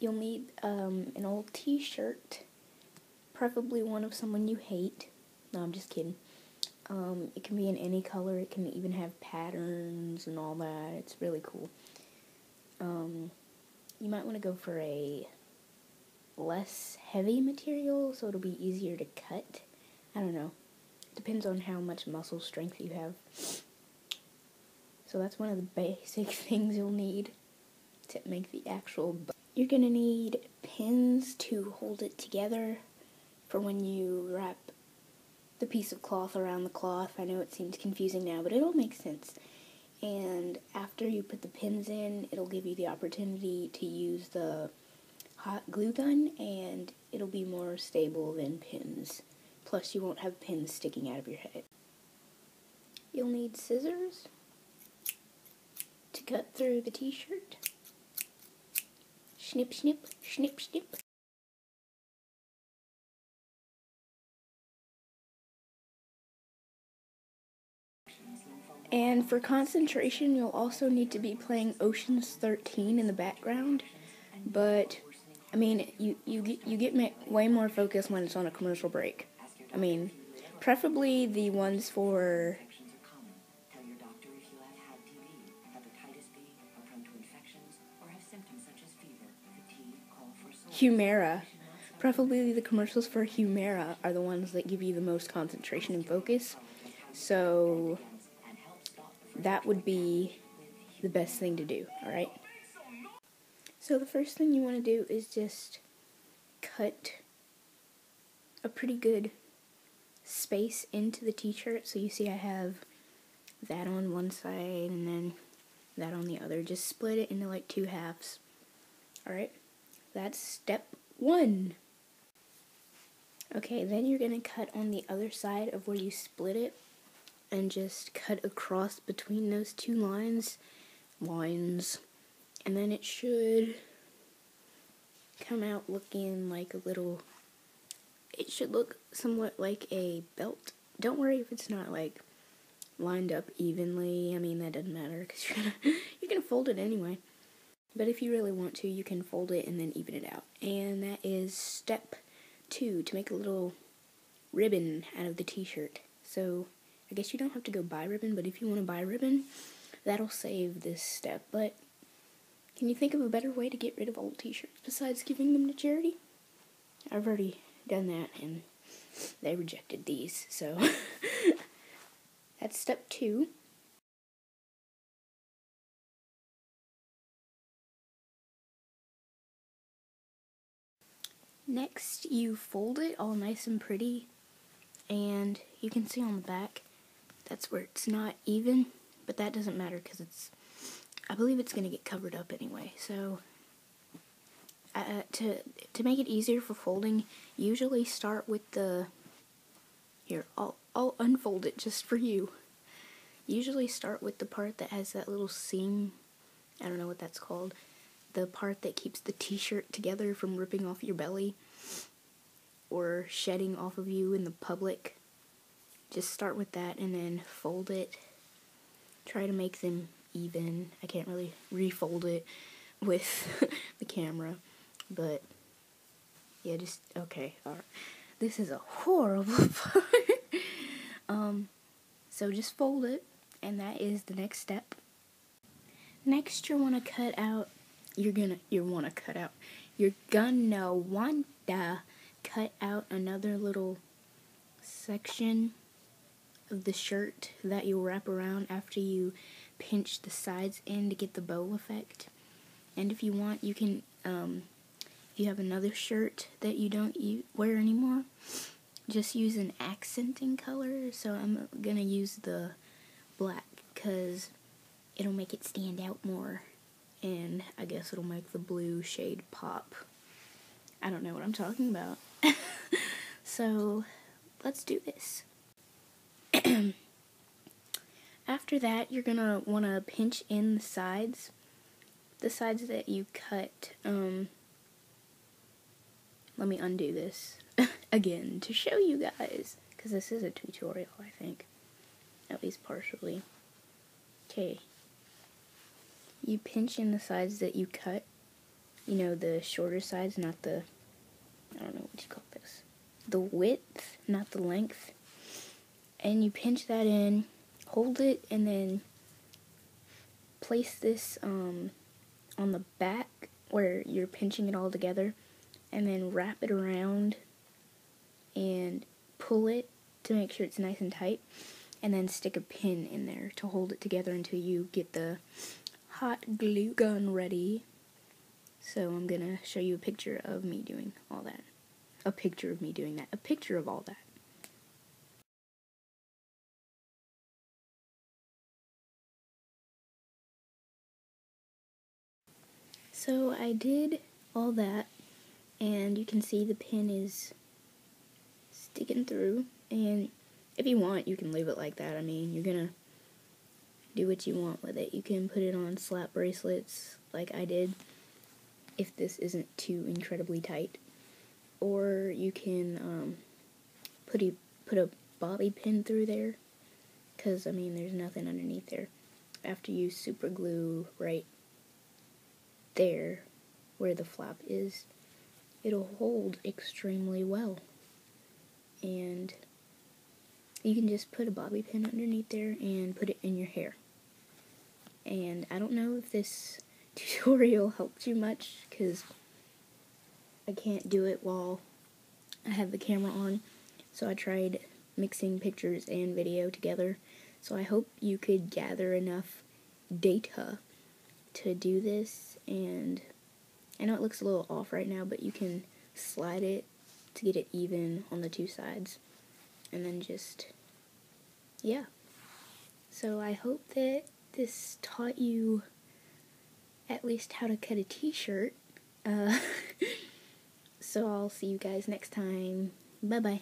you'll need an old t-shirt, preferably one of someone you hate. No, I'm just kidding. It can be in any color. It can even have patterns and all that. It's really cool. You might want to go for a less heavy material so it'll be easier to cut. I don't know. Depends on how much muscle strength you have. So that's one of the basic things you'll need to make the actual bow. You're going to need pins to hold it together for when you wrap the piece of cloth around the cloth. I know it seems confusing now, but it'll make sense. And after you put the pins in, it'll give you the opportunity to use the hot glue gun, and it'll be more stable than pins. Plus, you won't have pins sticking out of your head. You'll need scissors to cut through the t-shirt. Snip, snip, snip, snip. And for concentration, you'll also need to be playing Ocean's 13 in the background. But, I mean, you get way more focus when it's on a commercial break. I mean, preferably the ones for Humira. Preferably the commercials for Humira are the ones that give you the most concentration and focus. So that would be the best thing to do, alright? So the first thing you want to do is just cut a pretty good space into the t-shirt. So you see I have that on one side and then that on the other. Just split it into like 2 halves. Alright? That's step 1. Okay, then you're going to cut on the other side of where you split it and just cut across between those 2 lines. And then it should come out looking like a little, it should look somewhat like a belt. Don't worry if it's not like lined up evenly. I mean, that doesn't matter because you're gonna fold it anyway. But if you really want to, you can fold it and then even it out. And that is step 2, to make a little ribbon out of the t-shirt. So I guess you don't have to go buy ribbon, but if you want to buy ribbon, that'll save this step. But can you think of a better way to get rid of old t-shirts besides giving them to charity? I've already done that, and they rejected these, so that's step 2. Next, you fold it all nice and pretty, and you can see on the back, that's where it's not even, but that doesn't matter because I believe it's going to get covered up anyway. So to make it easier for folding, usually start with the, here, I'll unfold it just for you. Usually start with the part that has that little seam, I don't know what that's called, the part that keeps the t-shirt together from ripping off your belly or shedding off of you in the public. Just start with that and then fold it. Try to make them even. I can't really refold it with the camera, but yeah, just, okay, alright. This is a horrible part. So just fold it, and that is the next step. Next, you're gonna cut out another little section of the shirt that you'll wrap around after you pinch the sides in to get the bow effect. And if you want, you can, if you have another shirt that you don't wear anymore, just use an accenting color. So I'm gonna use the black because it'll make it stand out more, and I guess it'll make the blue shade pop. I don't know what I'm talking about. So let's do this. After that, you're gonna want to pinch in the sides that you cut. Let me undo this again to show you guys, because this is a tutorial, I think, at least partially. Okay, you pinch in the sides that you cut, you know, the shorter sides, not the, I don't know what you call this, the width, not the length. And you pinch that in, hold it, and then place this on the back where you're pinching it all together, and then wrap it around and pull it to make sure it's nice and tight, and then stick a pin in there to hold it together until you get the hot glue gun ready. So I'm gonna show you a picture of me doing all that. A picture of me doing that. A picture of all that. So I did all that, and you can see the pin is sticking through, and if you want, you can leave it like that. I mean, you're gonna do what you want with it. You can put it on slap bracelets like I did, if this isn't too incredibly tight. Or you can put a bobby pin through there, because, I mean, there's nothing underneath there. After you super glue right there, where the flap is, it'll hold extremely well. And you can just put a bobby pin underneath there and put it in your hair. And I don't know if this tutorial helped you much, because I can't do it while I have the camera on, so I tried mixing pictures and video together. So I hope you could gather enough data to do this, and I know it looks a little off right now, but you can slide it to get it even on the two sides, and then just, yeah. So I hope that this taught you at least how to cut a t-shirt. So I'll see you guys next time. Bye-bye.